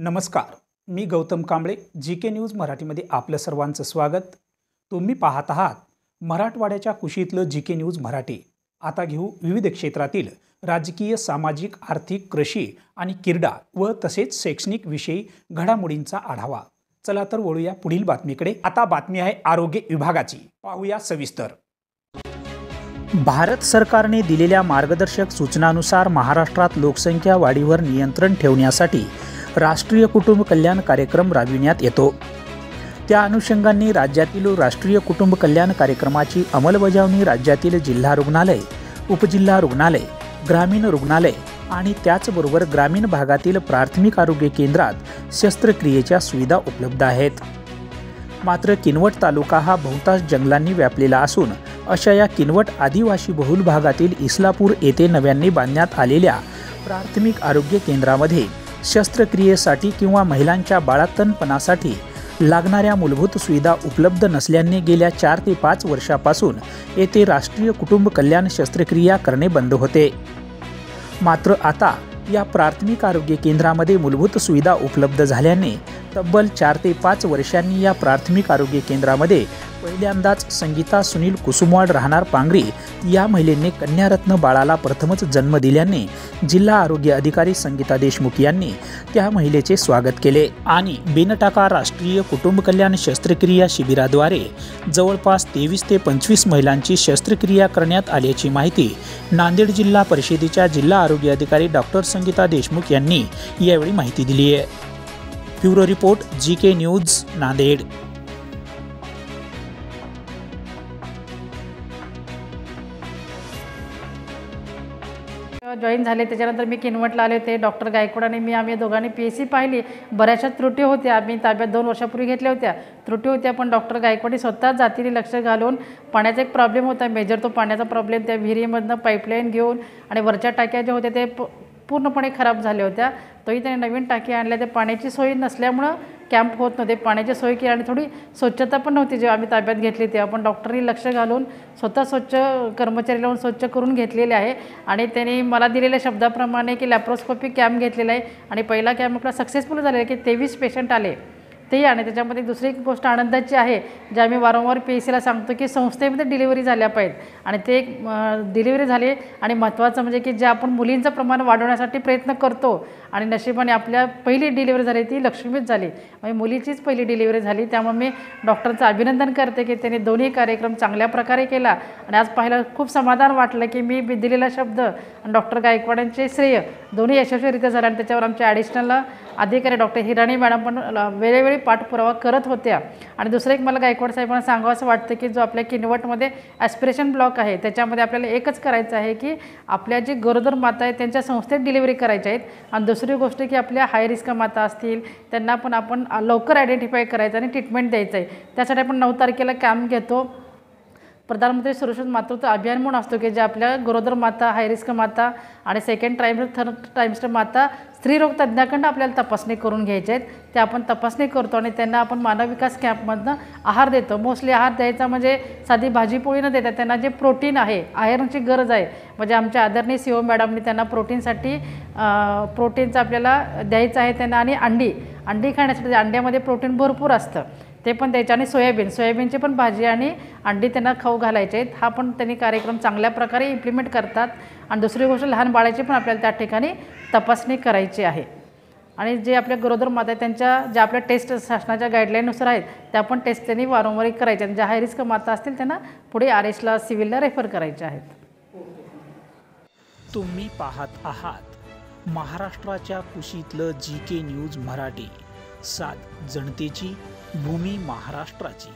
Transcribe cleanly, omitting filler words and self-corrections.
नमस्कार, मी Gautam Kamble. GK news मराठीमध्ये आपलं सर्वांचं स्वागत. तुम्ही पाहत आहात मराठवाड्याच्या कुशीतलं जीके न्यूज मराठी. आता घेऊ विविध क्षेत्रातील राजकीय, सामाजिक, आर्थिक, कृषी आणि क्रीडा व तसेच शैक्षणिक विषयी घडामोडींचा आढावा. चला तर वळूया पुढील बातमीकडे. आता बातमी आहे आरोग्य विभागाची. पाहूया सविस्तर. भारत सरकारने दिलेल्या मार्गदर्शक सूचनानुसार महाराष्ट्रात लोकसंख्या वाढीवर नियंत्रण ठेवण्यासाठी राष्ट्रीय कुटुंब कल्याण कार्यक्रम राबविण्यात येतो. त्या अनुषंगाने राज्यातील राष्ट्रीय कुटुंब कल्याण कार्यक्रमाची अंमलबजावणी राज्यातील जिल्हा रुग्णालय, उपजिल्हा रुग्णालय, ग्रामीण रुग्णालय आणि त्याचबरोबर ग्रामीण भागातील प्राथमिक आरोग्य केंद्रात शस्त्रक्रियेच्या सुविधा उपलब्ध आहेत. मात्र किनवट तालुका हा बहुतांश जंगलांनी व्यापलेला असून अशा या किनवट आदिवासी बहुल भागातील इस्लापूर येथे नव्याने बांधण्यात आलेल्या प्राथमिक आरोग्य केंद्रामध्ये शस्त्रक्रियेसाठी किंवा महिलांच्या बाळंतपणासाठी लागणाऱ्या मूलभूत सुविधा उपलब्ध नसल्याने गेल्या 4 ते 5 वर्षापासून येथे राष्ट्रीय कुटुंब कल्याण शस्त्रक्रिया करणे बंद होते. मात्र आता या प्राथमिक आरोग्य केंद्रामध्ये मूलभूत सुविधा उपलब्ध झाल्याने तब्बल 4 ते 5 वर्षांनी या प्राथमिक आरोग्य केंद्रामध्ये पहिल्यांदाच संगीता सुनील कुसुमवाड राहणार पांगरी या महिलेने कन्यारत्न बाळाला प्रथमच जन्म दिल्याने जिल्हा आरोग्य अधिकारी संगीता देशमुख यांनी त्या महिलेचे स्वागत केले आणि बिनटाका राष्ट्रीय कुटुंब कल्याण शस्त्रक्रिया शिबिराद्वारे जवळपास 23 ते 25 महिलांची शस्त्रक्रिया करण्यात आल्याची माहिती नांदेड जिल्हा परिषदेच्या जिल्हा आरोग्य अधिकारी डॉक्टर संगीता देशमुख यांनी यावेळी माहिती दिली आहे. Bureau report, GK news, Nanded. Join झाले त्याच्यानंतर मी किनवटला आले होते. डॉक्टर गायकवाड आणि आम्ही दोघांनी PSC पाहिली. बऱ्याचशा त्रुटी होत्या. आम्ही ताब्यात 2 वर्षापूर्वी घेतल्या होत्या. त्रुटी होत्या, पण डॉक्टर गायकवाड स्वतः जातीने लक्ष घालून पाण्याचा एक प्रॉब्लेम होता मेजर, तो पाण्याचा प्रॉब्लेम त्या विहिरीमधनं पाईपलाईन घेऊन आणि वरच्या टाक्या ज्या होत्या ते पूर्णपणे खराब झाल्या होत्या. तोही त्याने नवीन टाकी आणल्या. त्या पाण्याची सोय नसल्यामुळं कॅम्प होत नव्हते. पाण्याची सोय केली आणि थोडी स्वच्छता पण नव्हती. जेव्हा आम्ही ताब्यात घेतली तेव्हा पण डॉक्टरनी लक्ष घालून स्वतः स्वच्छ कर्मचारी लावून स्वच्छ करून घेतलेले आहे. आणि त्यांनी मला दिलेल्या शब्दाप्रमाणे की लॅप्रोस्कोपी कॅम्प घेतलेला आहे आणि पहिला कॅम्प आपला सक्सेसफुल झालेला आहे की 23 पेशंट आले ते. आणि त्याच्यामध्ये दुसरी एक गोष्ट आनंदाची आहे, जे आम्ही वारंवार PSCला सांगतो की संस्थेमध्ये डिलिव्हरी झाल्या पाहिजेत आणि ते डिलिव्हरी झाली. आणि महत्त्वाचं म्हणजे की जे आपण मुलींचं प्रमाण वाढवण्यासाठी प्रयत्न करतो आणि नशिबाने आपल्या पहिली डिलिव्हरी झाली ती लक्ष्मीच झाली, म्हणजे मुलीचीच पहिली डिलिव्हरी झाली. त्यामुळे मी डॉक्टरचं अभिनंदन करते की त्यांनी दोन्ही कार्यक्रम चांगल्या प्रकारे केला. आणि आज पाहिलं खूप समाधान वाटलं की मी दिलेला शब्द आणि डॉक्टर गायकवाडांचे श्रेय दोन्ही यशस्वीरित्या झाले. आणि त्याच्यावर आमच्या ॲडिशनल अधिकारी डॉक्टर हिराणी मॅडम पण वेळोवेळी पाठपुरावा करत होत्या. आणि दुसरं एक मला गायकवाड साहेबांना सांगावं असं वाटतं की जो आपल्या किनवटमध्ये ॲस्पिरेशन ब्लॉक आहे त्याच्यामध्ये आपल्याला एकच करायचं आहे की आपल्या जी गरोदर माता आहेत त्यांच्या संस्थेत डिलिव्हरी करायच्या आहेत. आणि दुसरी गोष्ट की आपल्या हाय रिस्क माता असतील त्यांना पण आपण लवकर आयडेंटिफाय करायचं आणि ट्रीटमेंट द्यायचं आहे. त्यासाठी आपण 9 तारखेला कॅम्प घेतो. प्रधानमंत्री सुरक्षित मातृत्व अभियान म्हणून असतो की जे आपल्या गरोदर माता, हायरिस्क माता आणि सेकंड ट्रायमिस्टर, थर्ड ट्रायमिस्टर माता स्त्रीरोग तज्ज्ञाकडून आपल्याला तपासणी करून घ्यायचे आहेत. ते आपण तपासणी करतो आणि त्यांना आपण मानव विकास कॅम्पमधनं आहार देतो. मोस्टली आहार द्यायचा म्हणजे साधी भाजीपोळी न देता त्यांना जे प्रोटीन आहे, आयर्नची गरज आहे, म्हणजे आमच्या आदरणीय CO मॅडमनी त्यांना प्रोटीनसाठी प्रोटीनचं आपल्याला द्यायचं आहे त्यांना. आणि अंडी खाण्यासाठी अंड्यामध्ये प्रोटीन भरपूर असतं ते पण द्यायचं. आणि सोयाबीनची पण भाजी आणि अंडी त्यांना खाऊ घालायचे आहेत. हा पण त्यांनी कार्यक्रम चांगल्या प्रकारे इम्प्लिमेंट करतात. आणि दुसरी गोष्ट लहान बाळाची पण आपल्याला त्या ठिकाणी तपासणी करायची आहे. आणि जे आपल्या गरोदर माता आहेत त्यांच्या ज्या आपल्या टेस्ट शासनाच्या गाईडलाईननुसार आहेत त्या पण टेस्ट त्यांनी वारंवार करायच्या. ज्या हाय रिस्क माता असतील त्यांना पुढे RSला सिव्हिलला रेफर करायचे आहेत. तुम्ही पाहत आहात महाराष्ट्राच्या कुशीतलं जीके न्यूज मराठी. सात जनतेची, भूमी महाराष्ट्राची.